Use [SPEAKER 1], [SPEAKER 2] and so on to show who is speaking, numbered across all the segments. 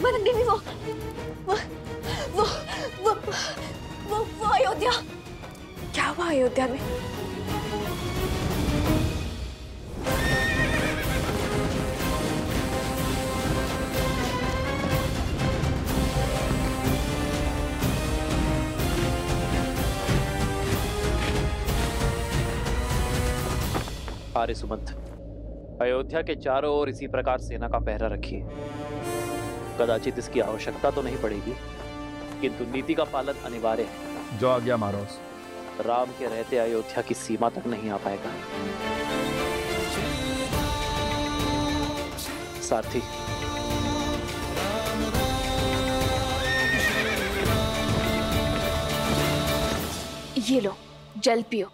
[SPEAKER 1] बंदी भी वो अयोध्या। क्या हुआ अयोध्या में?
[SPEAKER 2] आर्य सुमंत, अयोध्या के चारों ओर इसी प्रकार सेना का पहरा रखिए। कदाचित इसकी आवश्यकता तो नहीं पड़ेगी, किंतु नीति का पालन अनिवार्य है।
[SPEAKER 3] जो आज्ञा महाराज।
[SPEAKER 2] राम के रहते अयोध्या की सीमा तक नहीं आ पाएगा। सारथी,
[SPEAKER 1] ये लो, जल पियो।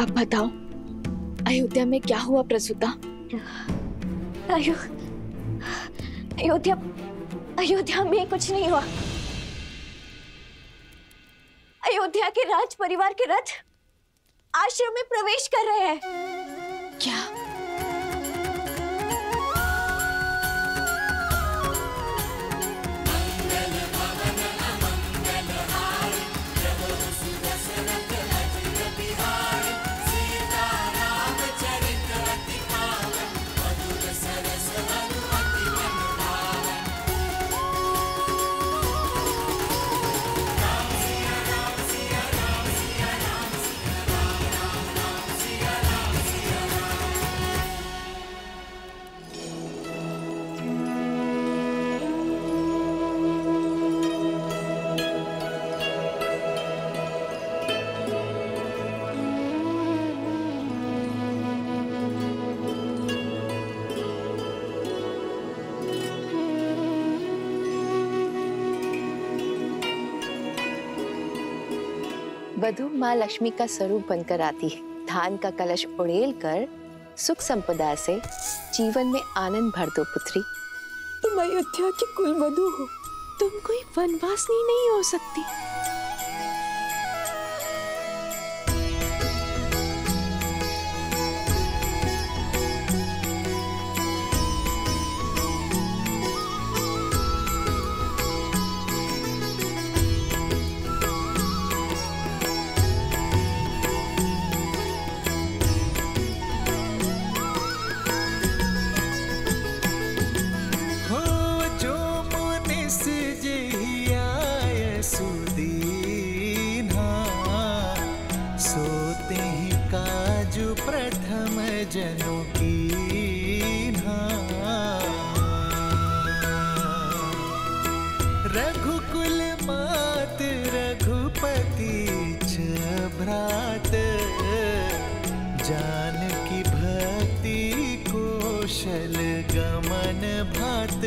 [SPEAKER 1] अब बताओ, अयोध्या में क्या हुआ प्रसूता? अयोध्या में कुछ नहीं हुआ। अयोध्या के राज परिवार के रथ आश्रम में प्रवेश कर रहे हैं। क्या? वधु माँ लक्ष्मी का स्वरूप बनकर आती है। धान का कलश उड़ेल कर सुख संपदा से जीवन में आनंद भर दो पुत्री।
[SPEAKER 4] तुम अयोध्या की कुलवधु हो, तुम कोई वनवासिनी नहीं हो सकती।
[SPEAKER 5] जनों की रघुकुल मात रघुपति भ्रात जानकी भक्ति कौशल गमन भात।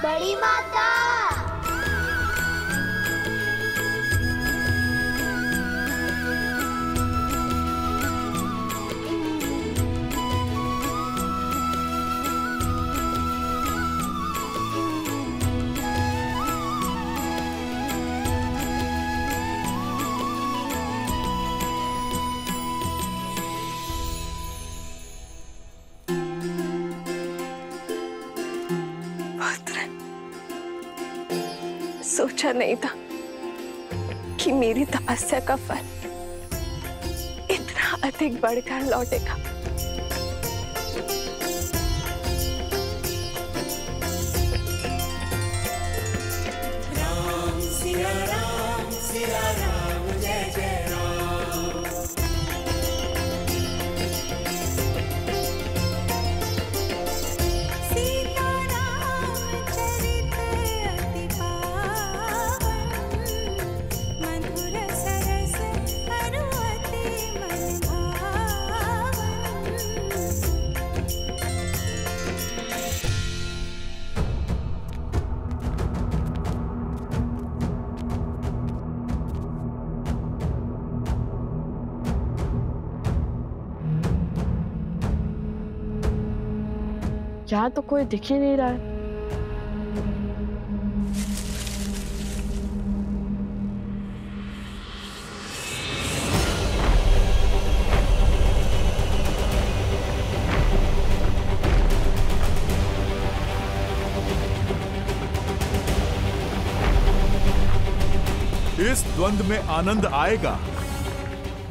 [SPEAKER 6] बड़ी माता,
[SPEAKER 1] सोचा नहीं था कि मेरी तपस्या का फल इतना अधिक बढ़कर लौटेगा।
[SPEAKER 5] राम सिया राम जय जय राम। सीता राम चरित अति पावन, मधुर सरस अरु अति मन भावन।
[SPEAKER 3] यहाँ तो कोई दिख ही नहीं रहा है।
[SPEAKER 7] इस द्वंद में आनंद आएगा।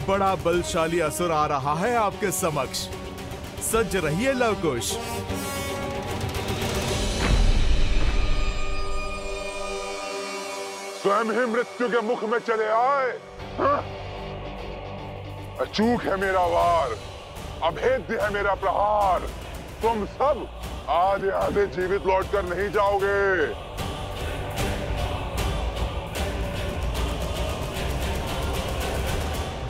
[SPEAKER 7] बड़ा बलशाली असुर आ रहा है आपके समक्ष। सज रहिए लवकुश।
[SPEAKER 8] स्वयं ही मृत्यु के मुख में चले आए। हाँ? अचूक है मेरा वार, अभेद्य है मेरा प्रहार। तुम सब आधे आधे जीवित लौटकर नहीं जाओगे।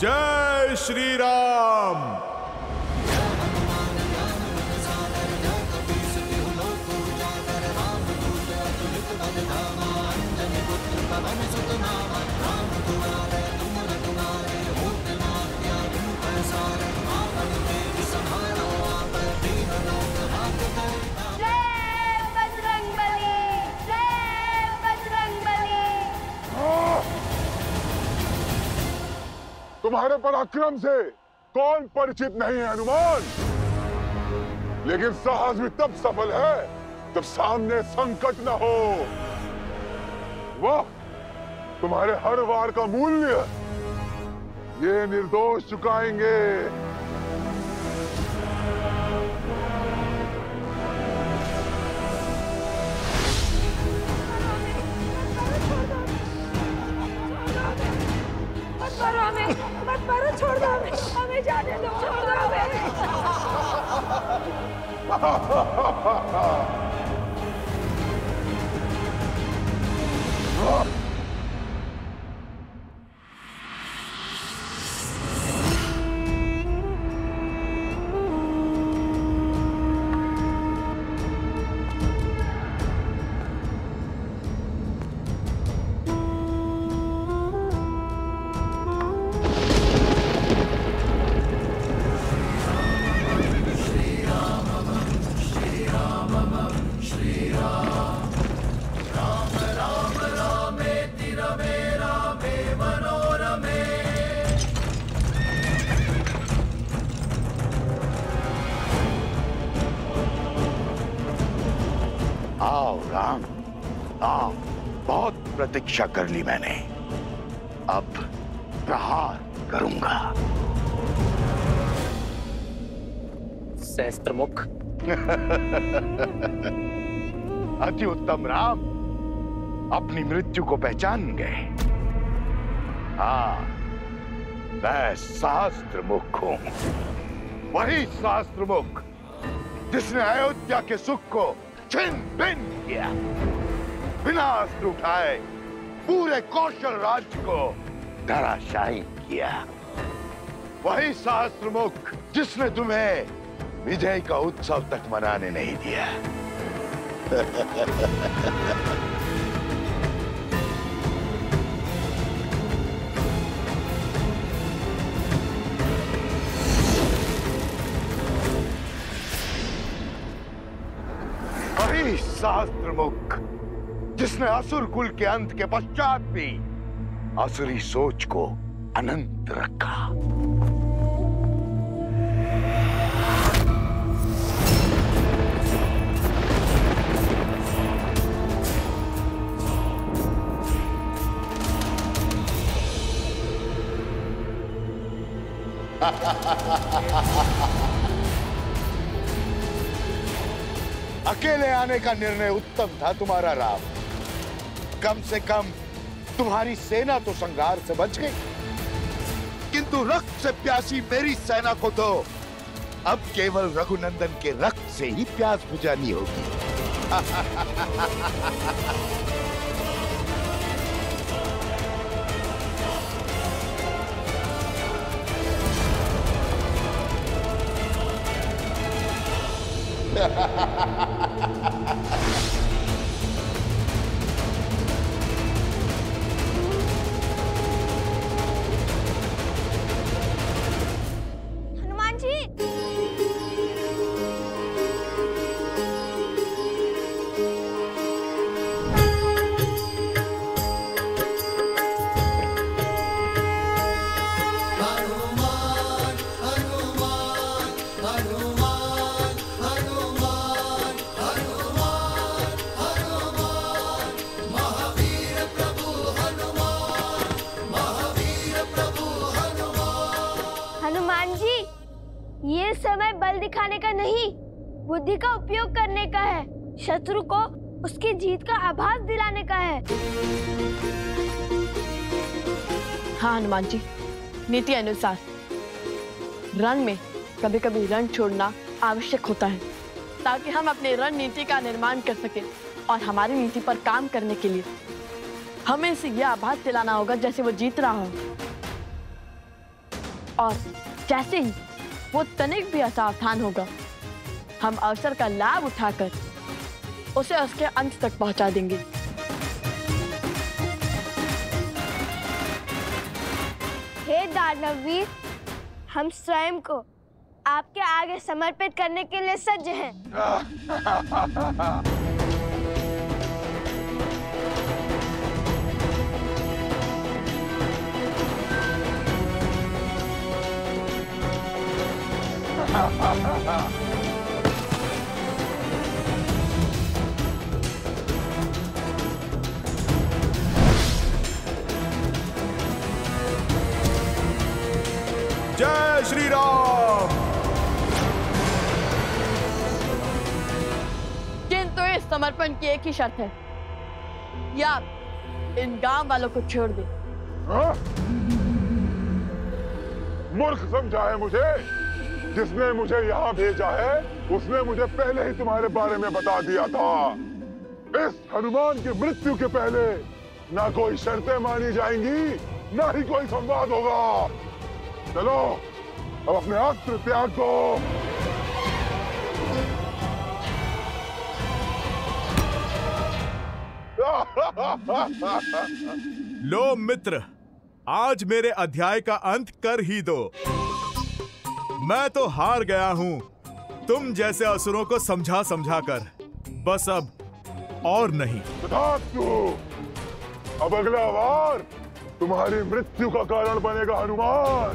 [SPEAKER 7] जय श्री राम।
[SPEAKER 8] तुम्हारे पराक्रम से कौन परिचित नहीं है हनुमान, लेकिन साहस भी तब सफल है जब सामने संकट न हो। वाह, तुम्हारे हर वार का मूल्य ये निर्दोष चुकाएंगे।
[SPEAKER 4] मत मारो, छोड़ दो हमें जाने दो, छोड़ दो हमें।
[SPEAKER 9] आओ राम, आओ। बहुत प्रतीक्षा कर ली मैंने, अब प्रहार करूंगा।
[SPEAKER 2] सहस्त्रमुख।
[SPEAKER 9] अति उत्तम राम, अपनी मृत्यु को पहचान गए। हाँ, मैं सहस्त्रमुख हूं, वही सहस्त्रमुख जिसने अयोध्या के सुख को छिन भिन्न किया, बिना अस्त्र उठाए पूरे कौशल राज्य को धराशायी किया। वही सहस्त्रमुख जिसने तुम्हें विजय का उत्सव तक मनाने नहीं दिया। वही सहस्त्रमुख जिसने असुर कुल के अंत के पश्चात भी असुरी सोच को अनंत रखा। अकेले आने का निर्णय उत्तम था तुम्हारा राम। कम से कम तुम्हारी सेना तो संघार से बच गई, किंतु रक्त से प्यासी मेरी सेना को तो अब केवल रघुनंदन के रक्त से ही प्यास बुझानी होगी।
[SPEAKER 6] हनुमान जी, दिलाने का नहीं, बुद्धि का उपयोग करने का है। शत्रु को उसकी जीत का आभास दिलाने का है।
[SPEAKER 3] हाँ हनुमान जी, नीति अनुसार रण में कभी कभी रण छोड़ना आवश्यक होता है, ताकि हम अपनी रणनीति का निर्माण कर सकें। और हमारी नीति पर काम करने के लिए हमें इसे यह आभास दिलाना होगा जैसे वो जीत रहा हो, और जैसे ही वो तनिक भी असावधान होगा, हम अवसर का लाभ उठाकर उसे उसके अंत तक पहुंचा देंगे।
[SPEAKER 6] हे दानवीर, हम स्वयं को आपके आगे समर्पित करने के लिए सज्ज हैं।
[SPEAKER 7] जय श्री राम।
[SPEAKER 3] किंतु इस समर्पण की एक ही शर्त है, या इन गांव वालों को छोड़ दे।
[SPEAKER 8] मूर्ख समझा है मुझे? जिसने मुझे यहाँ भेजा है उसने मुझे पहले ही तुम्हारे बारे में बता दिया था। इस हनुमान की मृत्यु के पहले ना कोई शर्तें मानी जाएंगी, ना ही कोई संवाद होगा। चलो अब अपने अस्त्र त्याग दो।
[SPEAKER 7] लो मित्र, आज मेरे अध्याय का अंत कर ही दो। मैं तो हार गया हूँ तुम जैसे असुरों को समझा समझा कर। बस अब और नहीं।
[SPEAKER 8] अब अगला वार तुम्हारी मृत्यु का कारण बनेगा हनुमान।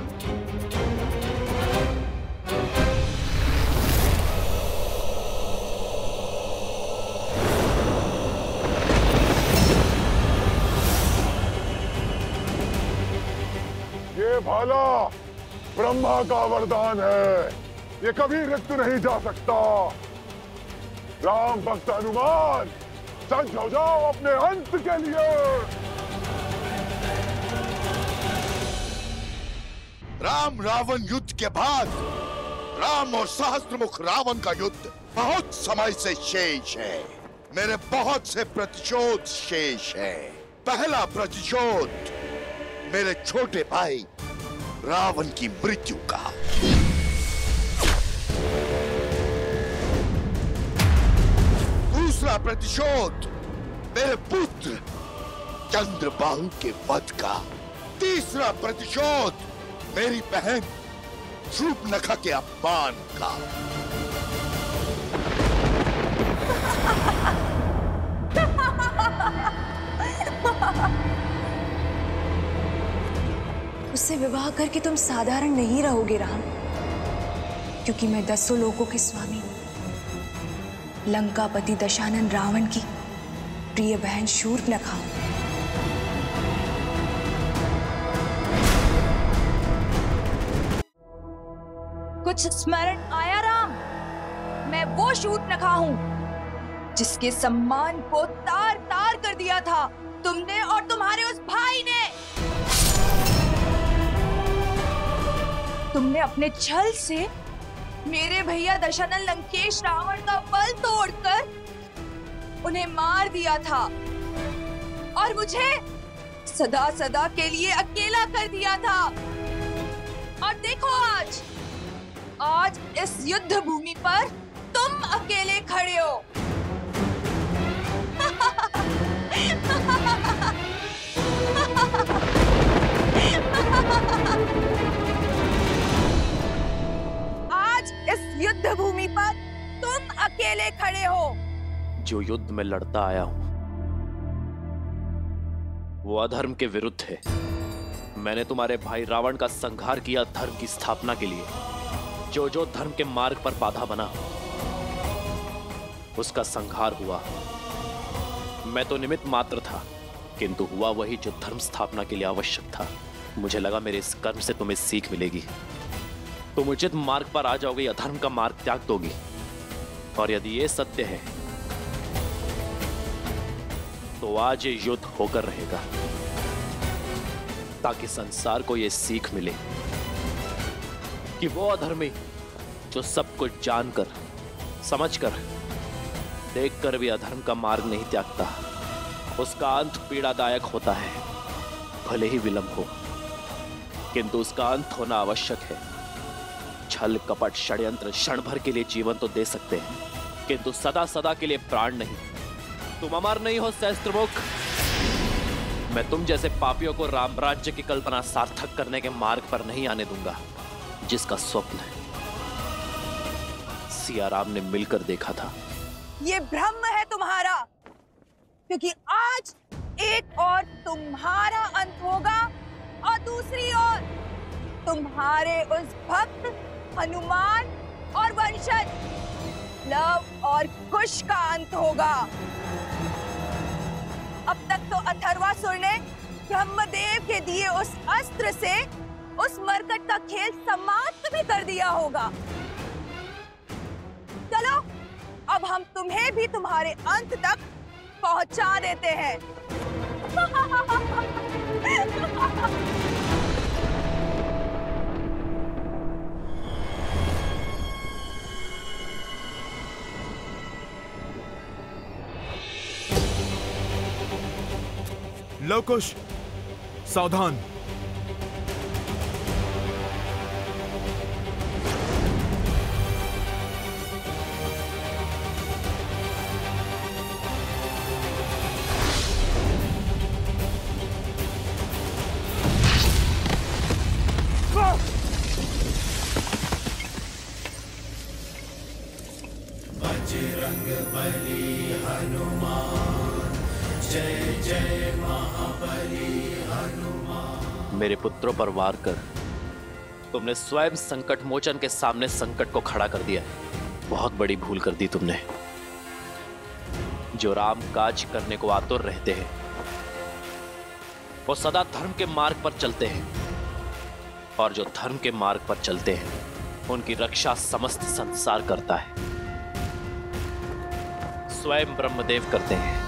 [SPEAKER 8] ये भाला ब्रह्मा का वरदान है, ये कभी रिक्त नहीं जा सकता। राम भक्त हनुमान, सज्ज हो जाओ अपने अंत के लिए।
[SPEAKER 9] राम रावण युद्ध के बाद राम और सहस्त्रमुख रावण का युद्ध बहुत समय से शेष है। मेरे बहुत से प्रतिशोध शेष है। पहला प्रतिशोध मेरे छोटे भाई रावण की मृत्यु का। दूसरा प्रतिशोध मेरे पुत्र चंद्रबाहु के वध का। तीसरा प्रतिशोध मेरी बहन शूर्पणखा के अपमान का।
[SPEAKER 4] उससे विवाह करके तुम साधारण नहीं रहोगे राम, क्योंकि मैं 10 लोकों के स्वामी हूं। लंकापति दशानन रावण की प्रिय बहन शूर्पणखा हूं।
[SPEAKER 10] कुछ स्मरण आया राम? मैं वो शूर्पणखा हूँ जिसके सम्मान को तार तार कर दिया था तुमने और तुम्हारे उस भाई ने। तुमने अपने छल से मेरे भैया दशानन लंकेश रावण का बल तोड़कर उन्हें मार दिया था और मुझे सदा सदा के लिए अकेला कर दिया था। और देखो आज इस युद्ध भूमि पर तुम अकेले खड़े हो। आज इस युद्ध भूमि पर तुम अकेले खड़े हो।
[SPEAKER 2] जो युद्ध में लड़ता आया हूं वो अधर्म के विरुद्ध है। मैंने तुम्हारे भाई रावण का संहार किया धर्म की स्थापना के लिए। जो जो धर्म के मार्ग पर बाधा बना उसका संहार हुआ। मैं तो निमित्त मात्र था, किंतु हुआ वही जो धर्म स्थापना के लिए आवश्यक था। मुझे लगा मेरे इस कर्म से तुम्हें सीख मिलेगी। तुम उचित मार्ग पर आ जाओगे या धर्म का मार्ग त्याग दोगी। और यदि ये सत्य है तो आज ये युद्ध होकर रहेगा, ताकि संसार को ये सीख मिले कि वो अधर्मी जो सब कुछ जानकर, समझकर, देखकर भी अधर्म का मार्ग नहीं त्यागता, उसका अंत पीड़ादायक होता है। भले ही विलंब हो, किंतु उसका अंत होना आवश्यक है। छल कपट षड्यंत्र क्षण भर के लिए जीवन तो दे सकते हैं, किंतु सदा सदा के लिए प्राण नहीं। तुम अमर नहीं हो सहस्त्रमुख। मैं तुम जैसे पापियों को राम राज्य की कल्पना सार्थक करने के मार्ग पर नहीं आने दूंगा, जिसका स्वप्न सिया राम ने मिलकर देखा था।
[SPEAKER 10] ये भ्रम है तुम्हारा, क्योंकि आज एक और तुम्हारा अंत होगा और दूसरी ओर तुम्हारे उस भक्त हनुमान और वंशज लव और कुश का अंत होगा। अब तक तो अथर्वासुर ने ब्रह्मदेव के दिए उस अस्त्र से उस मरकट का खेल समाप्त भी कर दिया होगा। चलो अब हम तुम्हें भी तुम्हारे अंत तक पहुंचा देते हैं।
[SPEAKER 7] लवकुश, सावधान।
[SPEAKER 2] मेरे पुत्रों पर वार कर तुमने स्वयं संकट मोचन के सामने संकट को खड़ा कर दिया है। बहुत बड़ी भूल कर दी तुमने। जो राम काज करने को आतुर रहते हैं वो सदा धर्म के मार्ग पर चलते हैं, और जो धर्म के मार्ग पर चलते हैं उनकी रक्षा समस्त संसार करता है। स्वयं ब्रह्मदेव करते हैं।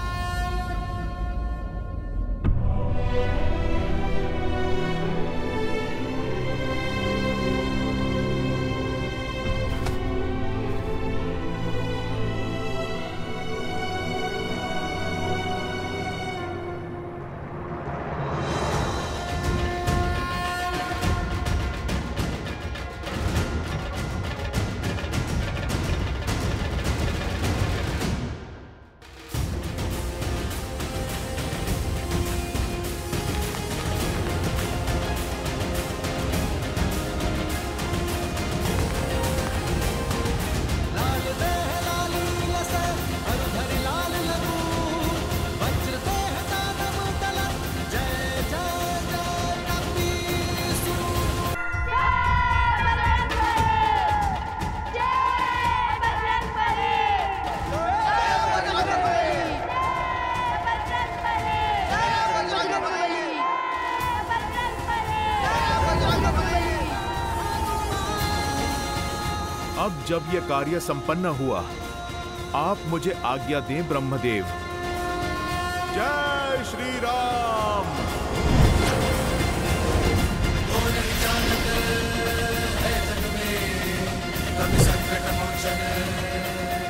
[SPEAKER 7] अब जब यह कार्य संपन्न हुआ, आप मुझे आज्ञा दें ब्रह्मदेव। जय श्री राम।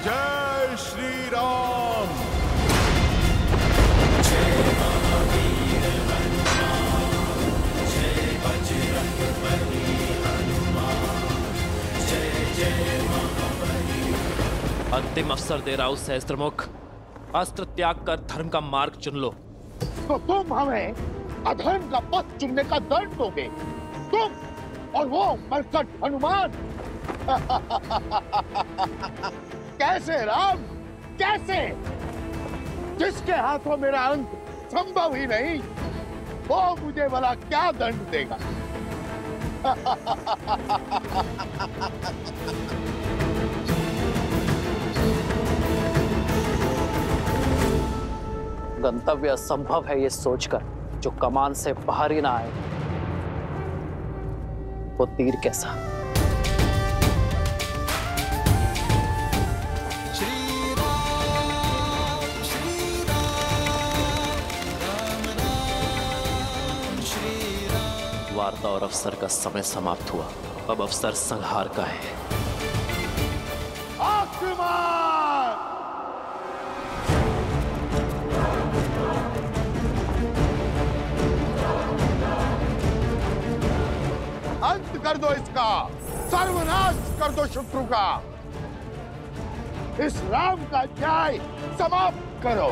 [SPEAKER 7] जय श्री राम।
[SPEAKER 2] अंतिम अवसर दे रहा हूं सहस्त्रमुख। अस्त्र त्याग कर धर्म का मार्ग चुन लो।
[SPEAKER 9] तो तुम हमें अधर्म का पथ चुनने का दंड दोगे? तुम और वो मरकट हनुमान? कैसे राम, कैसे? जिसके हाथों मेरा अंत संभव ही नहीं, वो मुझे भला क्या दंड देगा?
[SPEAKER 2] गंतव्य असंभव है ये सोचकर जो कमान से बाहर ही ना आए, वो तीर कैसा। वार्ता और अवसर का समय समाप्त हुआ। अब अवसर संहार का है।
[SPEAKER 9] अंत कर दो इसका, सर्वनाश कर दो शत्रु का, इस राम का अध्याय समाप्त करो।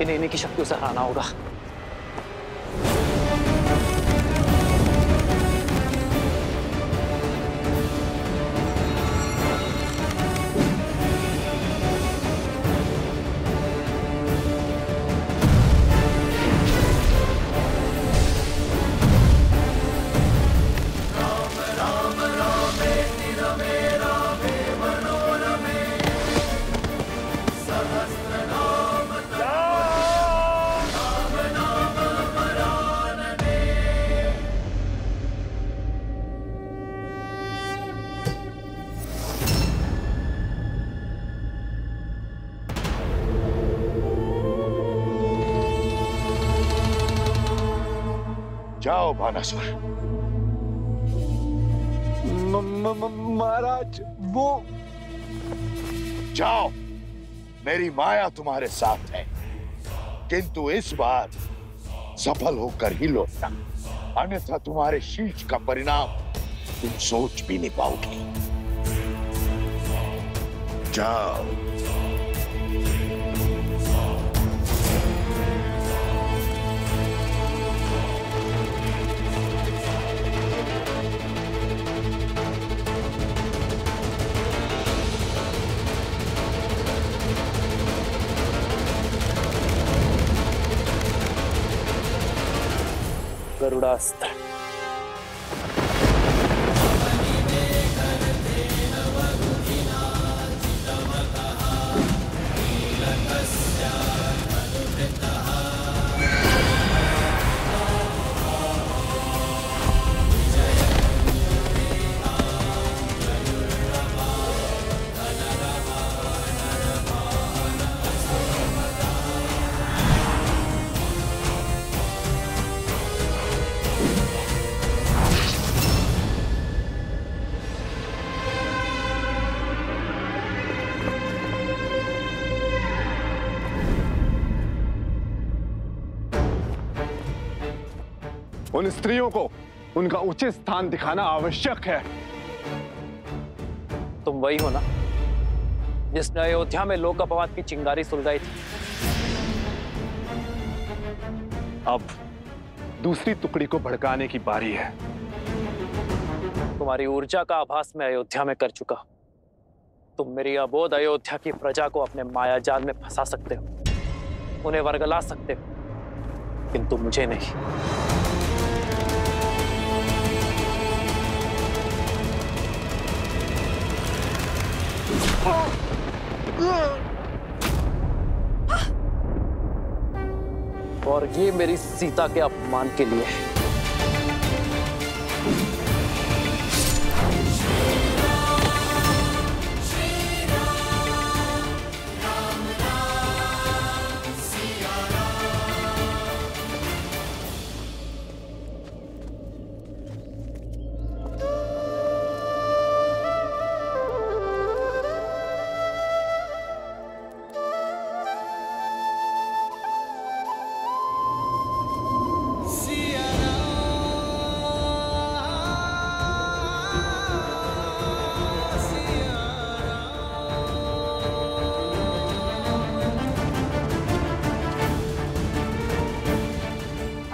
[SPEAKER 2] इन्हीं की शक्तियों से हराना होगा।
[SPEAKER 9] जाओ बानासुर।
[SPEAKER 11] महाराज वो।
[SPEAKER 9] जाओ, मेरी माया तुम्हारे साथ है, किंतु इस बार सफल होकर ही लौटना, अन्यथा तुम्हारे शीश का परिणाम तुम सोच भी नहीं पाओगे। जाओ।
[SPEAKER 2] गरुड़ास्त्र।
[SPEAKER 11] उन स्त्रियों को उनका उचित स्थान दिखाना आवश्यक है।
[SPEAKER 2] तुम वही हो ना जिसने अयोध्या में लोक अपवाद की चिंगारी सुलगाई थी?
[SPEAKER 11] अब दूसरी टुकड़ी को भड़काने की बारी है।
[SPEAKER 2] तुम्हारी ऊर्जा का आभास मैं अयोध्या में कर चुका। तुम मेरी अबोध अयोध्या की प्रजा को अपने मायाजाल में फंसा सकते हो, उन्हें वर्गला सकते हो, किंतु मुझे नहीं। और ये मेरी सीता के अपमान के लिए है।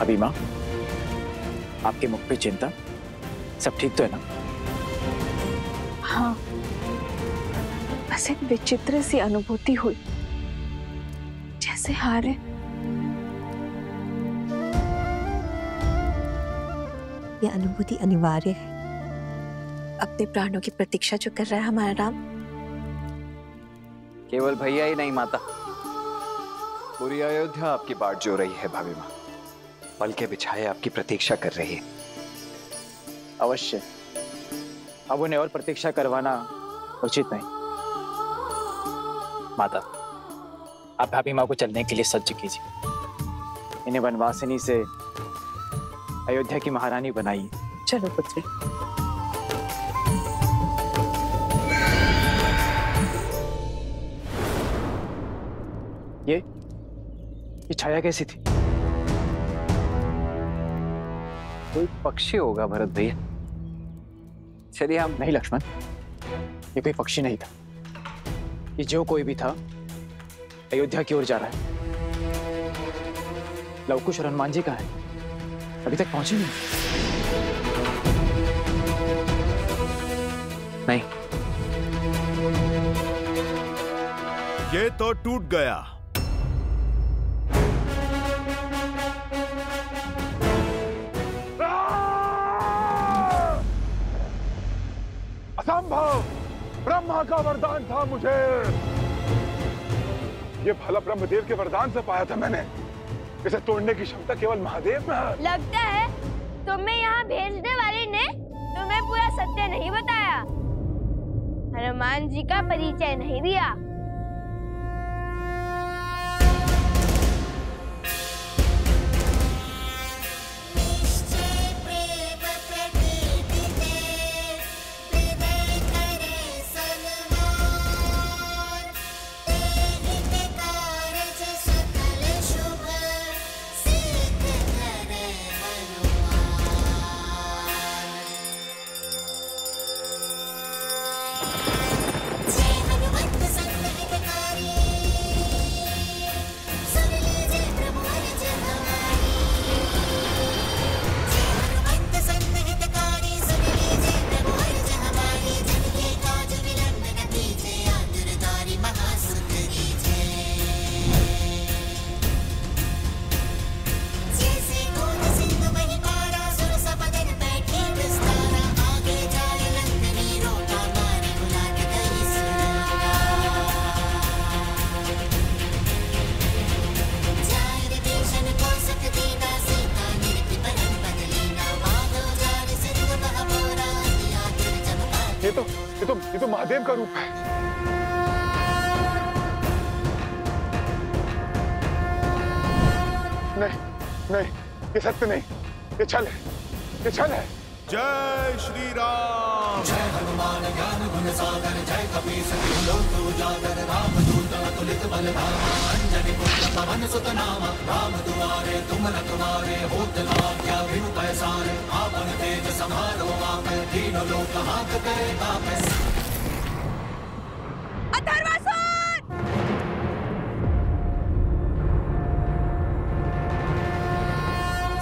[SPEAKER 12] अभी माँ, आपके मुख पे चिंता, सब ठीक तो है ना?
[SPEAKER 4] हाँ, बस एक विचित्र सी अनुभूति हुई, जैसे हारे।
[SPEAKER 1] यह अनुभूति अनिवार्य है। अपने प्राणों की प्रतीक्षा जो कर रहा है हमारा राम।
[SPEAKER 12] केवल भैया ही नहीं माता, पूरी अयोध्या आपकी बाट जो रही है भाभी माँ। पल के बिछाए आपकी प्रतीक्षा कर रही है। अवश्य, अब उन्हें और प्रतीक्षा करवाना उचित नहीं। माता, आप भाभी माँ को चलने के लिए सज्ज कीजिए। इन्हें वनवासिनी से अयोध्या की महारानी बनाइए।
[SPEAKER 1] चलो पुत्री।
[SPEAKER 12] ये छाया कैसी थी? कोई पक्षी होगा भरत भैया। चलिए हम। नहीं लक्ष्मण, ये कोई पक्षी नहीं था। ये जो कोई भी था अयोध्या की ओर जा रहा है। लवकुश और हनुमान जी कहाँ है? अभी तक पहुंचे नहीं।
[SPEAKER 7] ये तो टूट गया।
[SPEAKER 8] असंभव! ब्रह्मा का वरदान था मुझे। ये भला ब्रह्मदेव के वरदान से पाया था मैंने। इसे तोड़ने की क्षमता केवल महादेव में है।
[SPEAKER 6] लगता है तुम्हें यहाँ भेजने वाले ने तुम्हें पूरा सत्य नहीं बताया, हनुमान जी का परिचय नहीं दिया।
[SPEAKER 8] ये तो महादेव का रूप है। नहीं, ये सत्य नहीं, ये छल है, ये छल है।
[SPEAKER 7] जय श्री राम।
[SPEAKER 5] जय हनुमान ज्ञान गुण सागर, जय कपीस तिहु लोक उजागर, रामदूत अतुलित बलधामा, अंजनी पुत्र पवन सुत नामा, राम दुआरे तुम रखवारे, होत न आज्ञा बिनु पैसारे, आपन तेज समारो आपे, तीनों लोक हाथ करे कापे।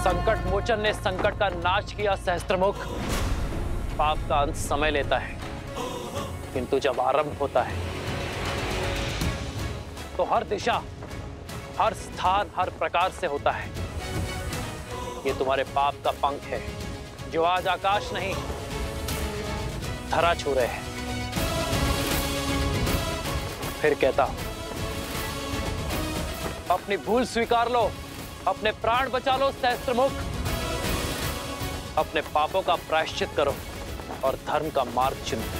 [SPEAKER 2] संकट मोचन ने संकट का नाश किया सहस्त्रमुख। पाप का अंत समय लेता है, किंतु जब आरंभ होता है तो हर दिशा, हर स्थान, हर प्रकार से होता है। ये तुम्हारे पाप का पंख है, जो आज आकाश नहीं धरा छू रहे हैं। फिर कहता हूं, अपनी भूल स्वीकार लो, अपने प्राण बचा लो सहस्त्रमुख। अपने पापों का प्रायश्चित करो और धर्म का मार्ग चुनो।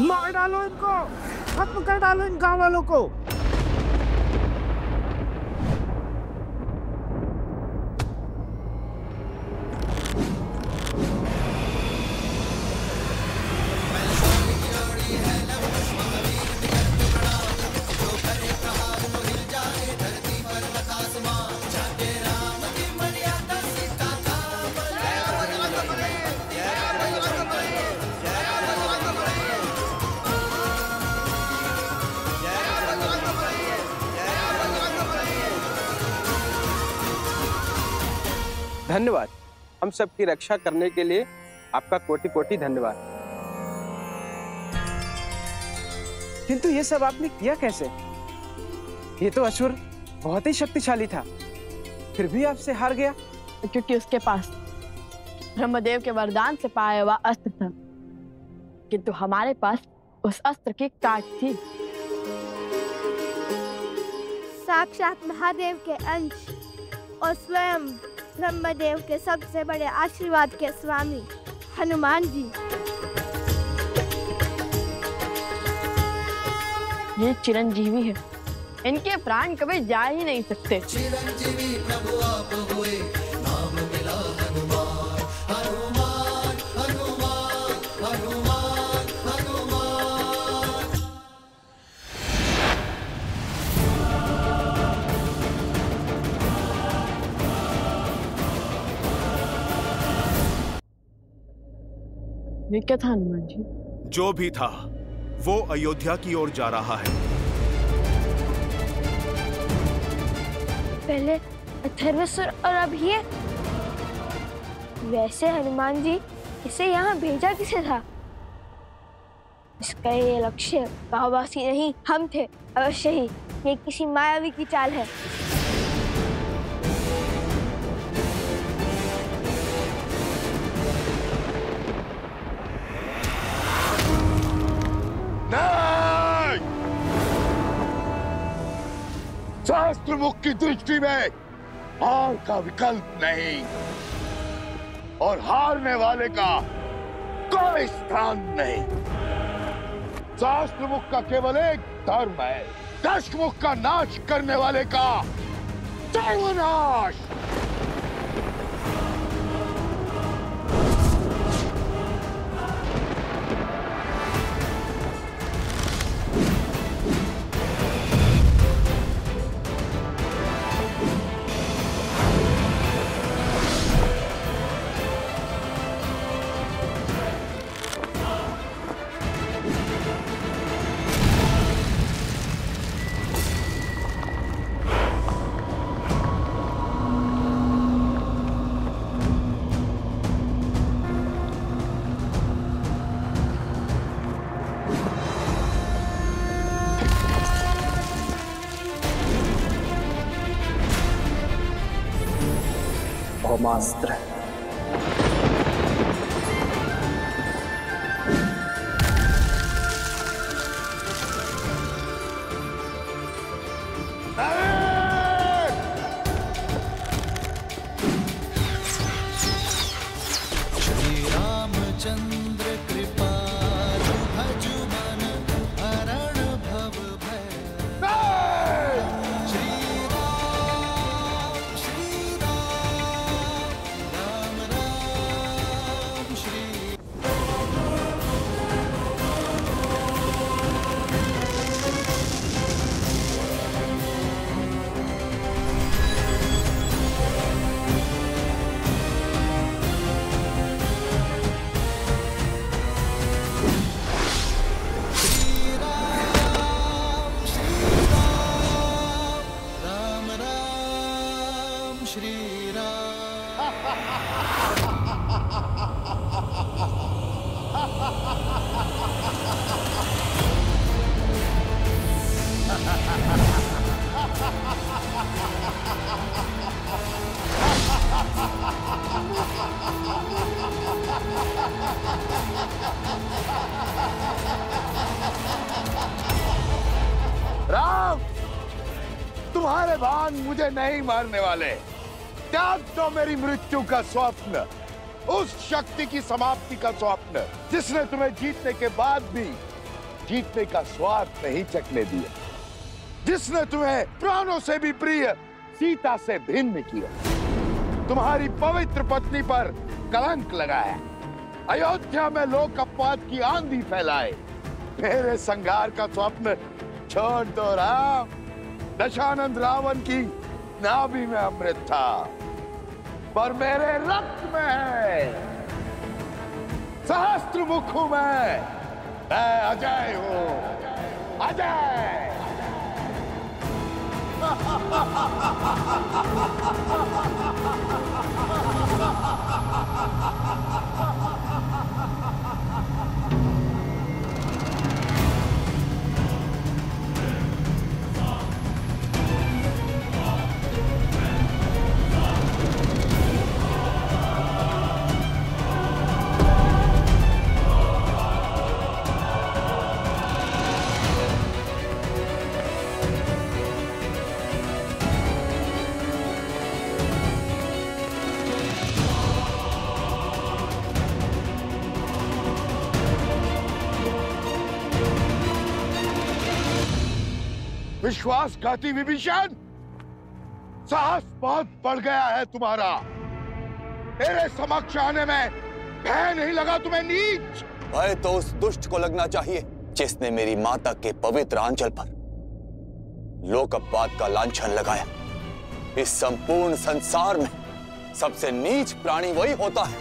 [SPEAKER 13] मार डालो इनको, खत्म कर डालो इन गांव वालों को।
[SPEAKER 14] धन्यवाद। हम सबकी रक्षा करने के लिए आपका कोटि कोटि धन्यवाद। किंतु ये सब आपने किया कैसे? ये तो असुर बहुत ही शक्तिशाली था, फिर भी आपसे हार गया।
[SPEAKER 3] क्योंकि उसके पास ब्रह्मदेव के वरदान से पाया हुआ अस्त्र था, किंतु हमारे पास उस अस्त्र की काट थी।
[SPEAKER 15] साक्षात महादेव के अंश और स्वयं ब्रह्मदेव के सबसे बड़े आशीर्वाद के स्वामी हनुमान जी।
[SPEAKER 3] ये चिरंजीवी है, इनके प्राण कभी जा ही नहीं सकते।
[SPEAKER 5] चिरंजीवी प्रभु आप हुए, नाम मिला हनुमान, हनुमान हनुमान हनुमान हनुमान।
[SPEAKER 3] ये क्या था हनुमान जी?
[SPEAKER 7] जो भी था वो अयोध्या की ओर जा रहा है।
[SPEAKER 6] पहले अथर्वसुर और अब ये। वैसे हनुमान जी इसे यहाँ भेजा किसे था? इसका ये लक्ष्य गांववासी नहीं, हम थे अवश्य ही। ये किसी मायावी की चाल है।
[SPEAKER 9] शास्त्र मुख की दृष्टि में हार का विकल्प नहीं और हारने वाले का कोई स्थान नहीं। शास्त्र मुख का केवल एक धर्म है, दश मुख का नाश करने वाले का सर्वनाश।
[SPEAKER 12] ब्रह्मास्त्र।
[SPEAKER 5] श्री रामचंद्र कृपालु भजु मन हरण भव भय। श्री राम राम राम श्री। राम राम श्री
[SPEAKER 9] राम, तुम्हारे बाण मुझे नहीं मारने वाले। त्याग दो मेरी मृत्यु का स्वप्न, उस शक्ति की समाप्ति का स्वप्न जिसने तुम्हें जीतने के बाद भी जीतने का स्वाद नहीं चखने दिया, जिसने तुम्हें प्राणों से भी प्रिय सीता से भिन्न किया, तुम्हारी पवित्र पत्नी पर कलंक लगाया, अयोध्या में लोक अपवाद की आंधी फैलाए। मेरे संघार का स्वप्न छोड़ दो राम। दशानंद रावण की नाभि में अमृत था, पर मेरे रक्त में है। सहस्त्र मुख हूं मैं अजय हूं, अजय। विश्वासघाती विभीषण, साहस बहुत बढ़ गया है तुम्हारा। मेरे समक्ष आने में भय नहीं लगा तुम्हें नीच?
[SPEAKER 16] भय तो उस दुष्ट को लगना चाहिए जिसने मेरी माता के पवित्र आंचल पर लोकअपवाद का लांछन लगाया। इस संपूर्ण संसार में सबसे नीच प्राणी वही होता है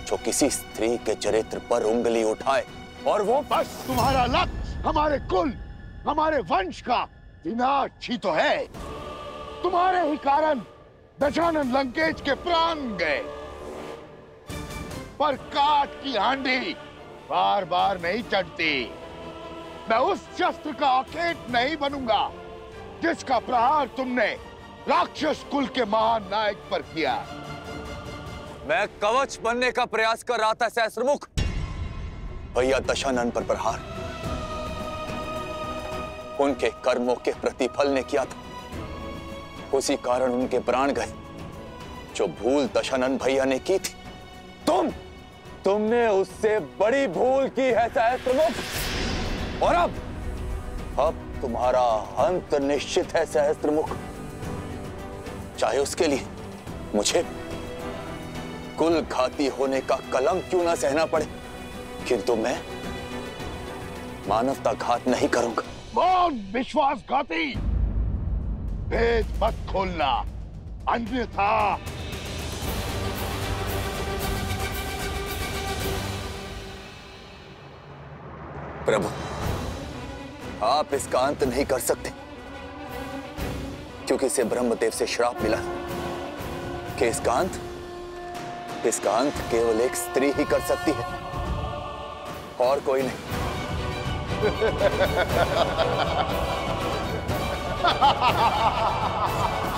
[SPEAKER 16] जो किसी स्त्री के चरित्र पर उंगली उठाए, और वो
[SPEAKER 9] बस तुम्हारा लक्ष्य हमारे कुल, हमारे वंश का विनाश ही तो है। तुम्हारे ही कारण दशानन लंकेश के प्राण गए, पर काट की हांडी बार बार नहीं चढ़ती। मैं उस शस्त्र का अखेट नहीं बनूंगा जिसका प्रहार तुमने राक्षस कुल के महान नायक पर किया।
[SPEAKER 16] मैं कवच बनने का प्रयास कर रहा था सहस्त्रमुख। भैया दशानन पर प्रहार उनके कर्मों के प्रतिफल ने किया था, उसी कारण उनके प्राण गए। जो भूल दशानन भैया ने की थी, तुमने उससे बड़ी भूल की है सहस्त्रमुख। और अब तुम्हारा अंत निश्चित है सहस्त्रमुख। चाहे उसके लिए मुझे कुल घाती होने का कलंक क्यों ना सहना पड़े, किंतु मैं मानवता घात नहीं करूंगा।
[SPEAKER 9] कौन विश्वासघाती? भेद मत खोलना, अन्यथा
[SPEAKER 16] प्रभु, आप इसका अंत नहीं कर सकते, क्योंकि इसे ब्रह्मदेव से श्राप मिला कि इसका अंत केवल एक स्त्री ही कर सकती है, और कोई नहीं।
[SPEAKER 9] Ha ha ha ha ha ha!